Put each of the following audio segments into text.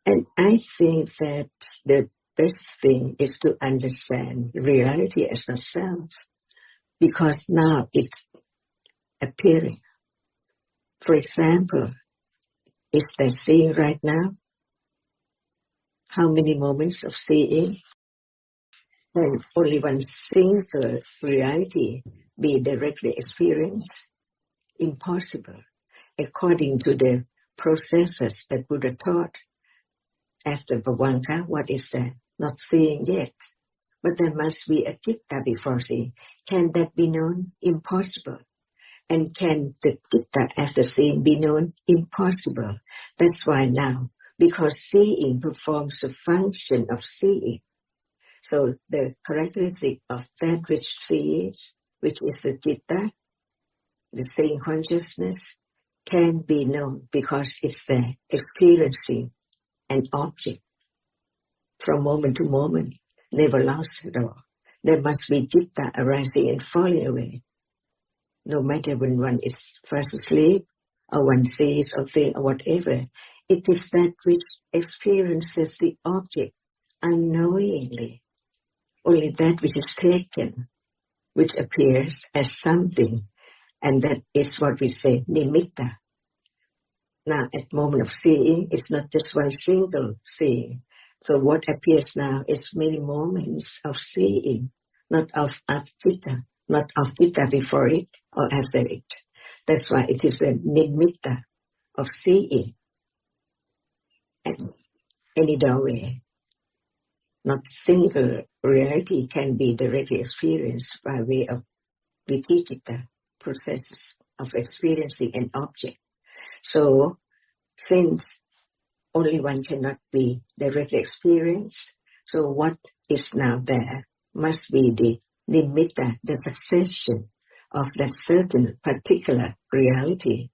And I think that the best thing is to understand reality as a self, because now it's appearing. For example, is there seeing right now? How many moments of seeing? Can only one single reality be directly experienced? Impossible. According to the processes that Buddha taught, after Bhavanka, what is that? Not seeing yet. But there must be a citta before seeing. Can that be known? Impossible. And can the citta after seeing be known? Impossible. That's why now, because seeing performs the function of seeing. So the characteristic of that which sees, which is the citta, the seeing consciousness, can be known because it's there, experiencing an object from moment to moment, never lost at all. There must be citta arising and falling away. No matter when one is fast asleep, or one sees or thinks or whatever, it is that which experiences the object unknowingly. Only that which is taken, which appears as something, and that is what we say, nimitta. Now, at moment of seeing, it's not just one single seeing. So what appears now is many moments of seeing, not of citta, not of citta before it or after it. That's why it is a nimitta of seeing. And any doorway, not single reality can be directly experienced by way of viticita, processes of experiencing an object. So, since only one cannot be directly experienced, so what is now there must be the nimitta, the succession of that certain particular reality.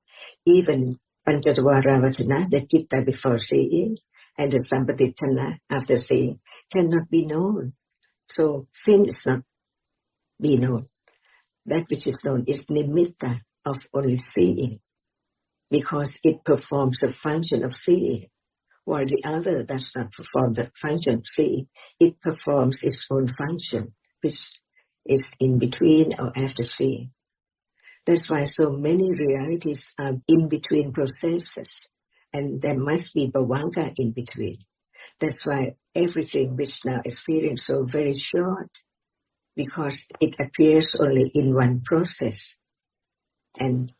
Even Panchatavara-vachana, the citta before seeing, and the Sampatichana after seeing, cannot be known. So sin is not be known. That which is known is nimitta of only seeing, because it performs the function of seeing, while the other does not perform the function of seeing. It performs its own function, which is in between or after seeing. That's why so many realities are in between processes, and there must be bhavanka in between. That's why everything which now experience so very short, because it appears only in one process. And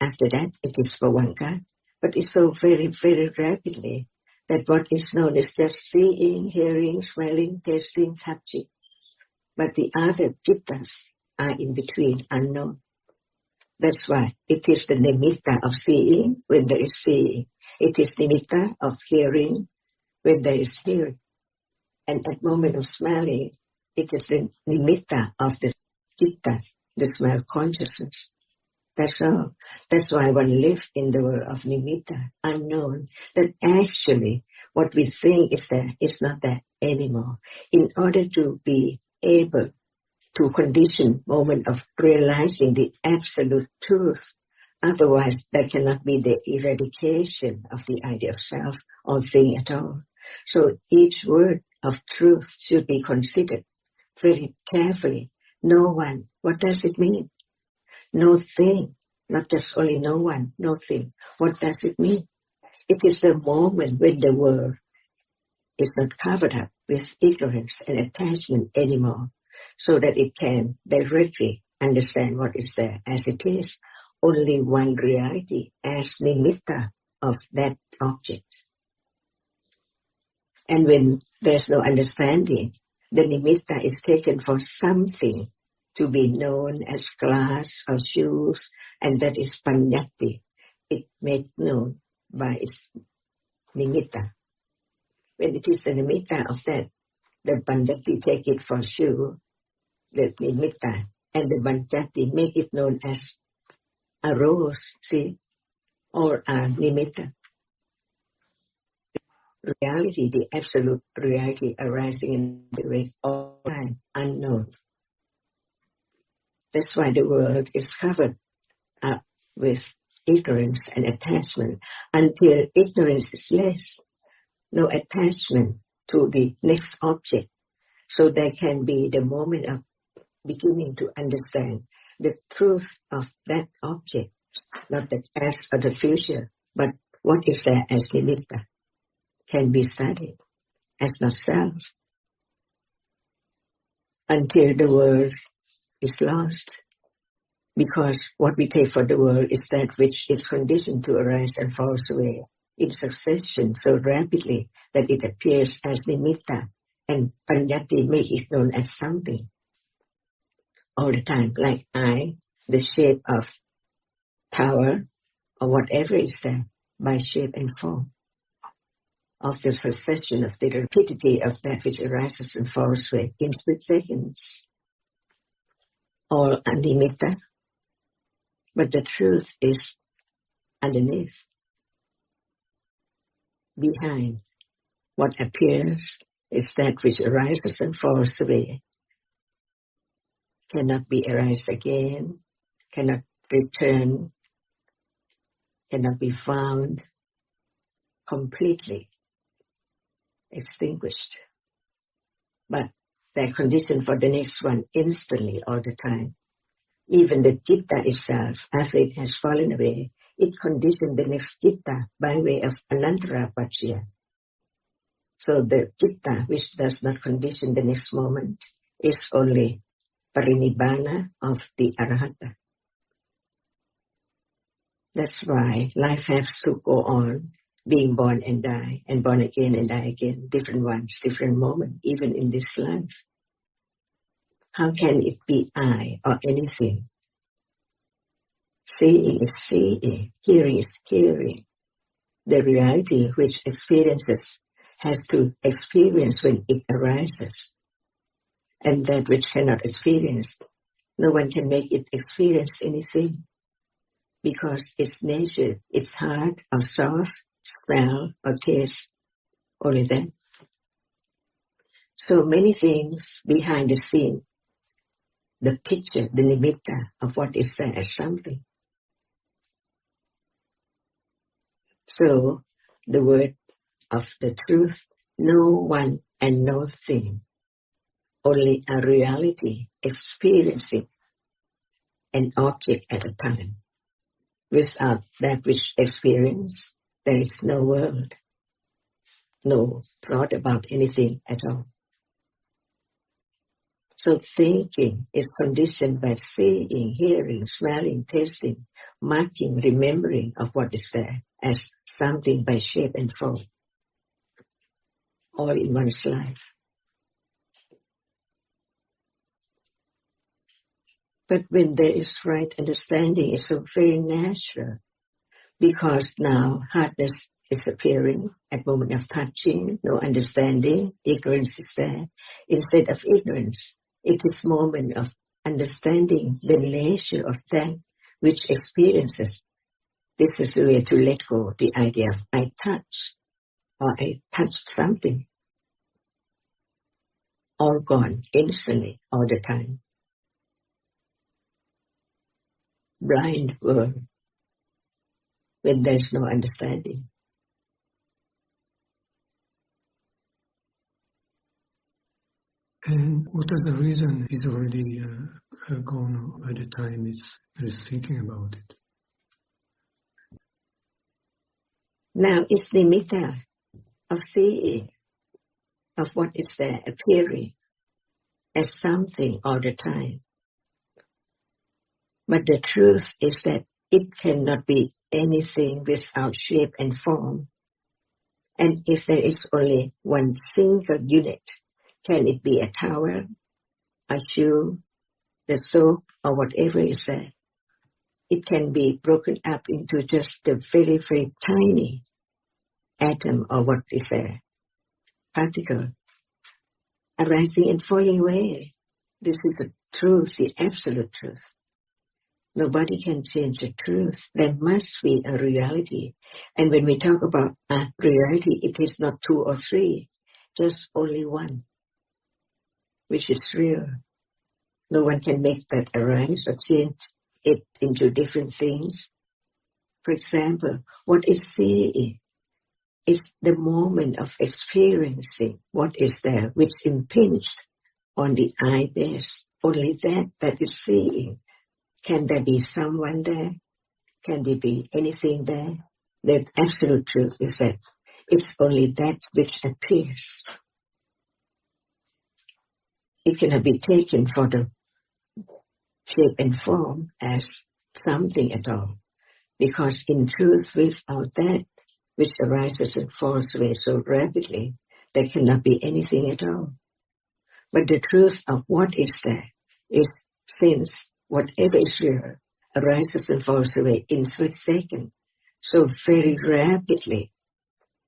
after that, it is bhavanka. But it's so very, very rapidly that what is known is just seeing, hearing, smelling, tasting, touching. But the other cittas are in between, unknown. That's why it is the nimitta of seeing when there is seeing. It is nimitta of hearing when there is hearing. And at moment of smelling, it is the nimitta of the citta, the smell consciousness. That's all. That's why one lives in the world of nimitta, unknown, that actually what we think is there is not there anymore. In order to be able to condition moment of realizing the absolute truth, otherwise there cannot be the eradication of the idea of self or thing at all. So each word of truth should be considered very carefully. No one, what does it mean? No thing, not just only no one, no thing. What does it mean? It is the moment when the world is not covered up with ignorance and attachment anymore, so that it can directly understand what is there as it is, only one reality as nimitta of that object. And when there's no understanding, the nimitta is taken for something to be known as glass or shoes, and that is panyati. It made known by its nimitta. When it is the nimitta of that, the panyati take it for shoe, the nimitta, and the panyati make it known as a rose, see, or a nimitta. Reality, the absolute reality arising in the way all time, unknown. That's why the world is covered up with ignorance and attachment. Until ignorance is less, no attachment to the next object. So there can be the moment of beginning to understand the truth of that object, not the past or the future, but what is there as nimitta, can be studied as not self, until the world is lost. Because what we take for the world is that which is conditioned to arise and falls away in succession so rapidly that it appears as nimitta, and paññatti make it known as something all the time, like eye, the shape of tower, or whatever is there, by shape and form of the succession of the rapidity of that which arises and falls away in split seconds, all nimitta. But the truth is underneath, behind what appears is that which arises and falls away, cannot be arise again, cannot return, cannot be found, completely extinguished. But they're conditioned for the next one instantly all the time. Even the citta itself, after it has fallen away, it conditioned the next citta by way of anantara paccaya. So the citta which does not condition the next moment is only parinibbana of the arahata. That's why life has to go on, being born and die, and born again and die again, different ones, different moments, even in this life. How can it be I or anything? Seeing is seeing, hearing is hearing. The reality which experiences has to experience when it arises. And that which cannot experience, no one can make it experience anything. Because its nature, it's hard or soft, smell or taste, only that. So many things behind the scene, the picture, the nimitta of what is there as something. So the word of the truth, no one and no thing, only a reality experiencing an object at a time. Without that which experience, there is no world, no thought about anything at all. So thinking is conditioned by seeing, hearing, smelling, tasting, marking, remembering of what is there as something by shape and form, all in one's life. But when there is right understanding, it's so very natural, because now hardness is appearing at moment of touching, no understanding, ignorance is there. Instead of ignorance, it is moment of understanding the nature of that which experiences. This is the way to let go the idea of I touch, or I touched something. All gone instantly, all the time. Blind world, when there's no understanding. And what is the reason he's already gone by the time he's thinking about it? Now it's nimitta of seeing, of what is there appearing as something all the time. But the truth is that it cannot be anything without shape and form. And if there is only one single unit, can it be a towel, a shoe, the soap, or whatever is there? It can be broken up into just a very, very tiny atom, or what is there? Particle, arising and falling away. This is the truth, the absolute truth. Nobody can change the truth. There must be a reality. And when we talk about a reality, it is not two or three, just only one, which is real. No one can make that arise or change it into different things. For example, what is seeing is the moment of experiencing what is there, which impinged on the eye base. Only that is seeing. Can there be someone there? Can there be anything there? The absolute truth is that it's only that which appears. It cannot be taken for the shape and form as something at all. Because in truth, without that which arises and falls away so rapidly, there cannot be anything at all. But the truth of what is there is, since whatever is real arises and falls away in split second, so very rapidly,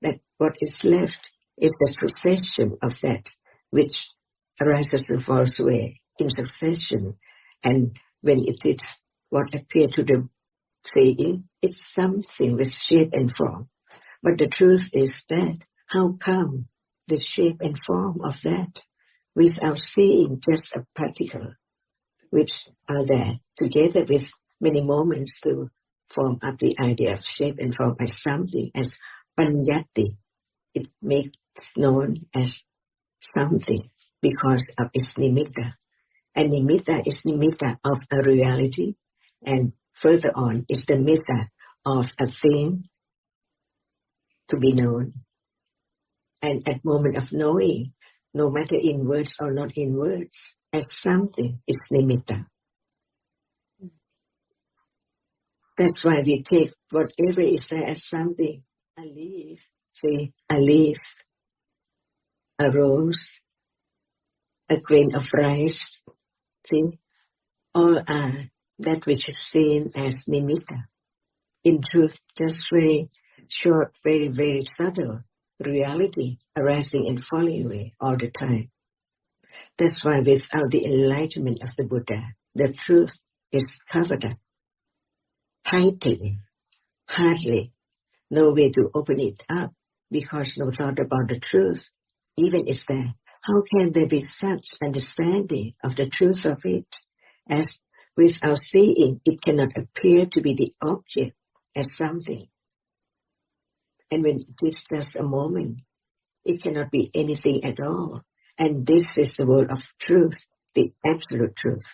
that what is left is the succession of that which arises and falls away in succession. And when it is what appears to the seeing, it's something with shape and form. But the truth is that, how come the shape and form of that, without seeing just a particle, which are there together with many moments to form up the idea of shape and form as something, as panyati. It makes known as something because of its nimitta. And nimitta is nimitta of a reality, and further on is the nimitta of a thing to be known. And at moment of knowing, no matter in words or not in words, as something is nimitta. That's why we take whatever is there as something. A leaf, say a leaf, a rose, a grain of rice, see, all are that which is seen as nimitta. In truth, just very short, very, very subtle reality arising and falling away all the time. That's why without the enlightenment of the Buddha, the truth is covered up tightly, hardly, no way to open it up, because no thought about the truth even is there. How can there be such understanding of the truth of it, as without seeing it cannot appear to be the object as something? And when it is just a moment, it cannot be anything at all. And this is the word of truth, the absolute truth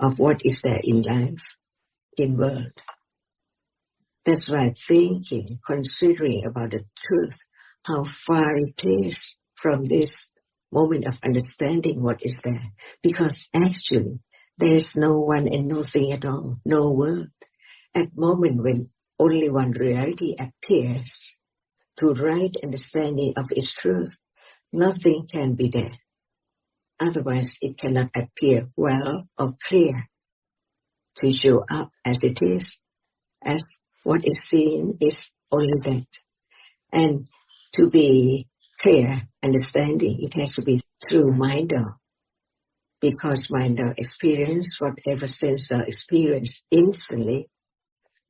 of what is there in life, in world. That's why thinking, considering about the truth, how far it is from this moment of understanding what is there. Because actually, there is no one and nothing at all, no world. At moment when only one reality appears, to right understanding of its truth, nothing can be there. Otherwise, it cannot appear well or clear to show up as it is, as what is seen is only that. And to be clear understanding, it has to be through mind, because mind experience whatever sense experience instantly.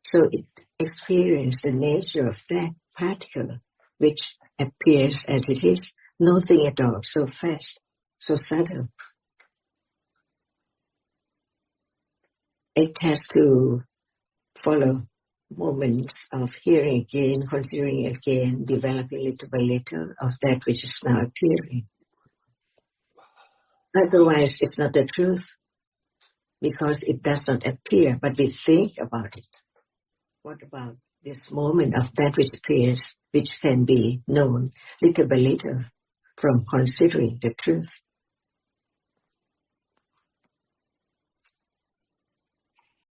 So it experiences the nature of that particle which appears as it is, nothing at all, so fast, so subtle. It has to follow moments of hearing again, considering again, developing little by little of that which is now appearing. Otherwise, it's not the truth, because it does not appear, but we think about it. What about this moment of that which appears, which can be known little by little from considering the truth?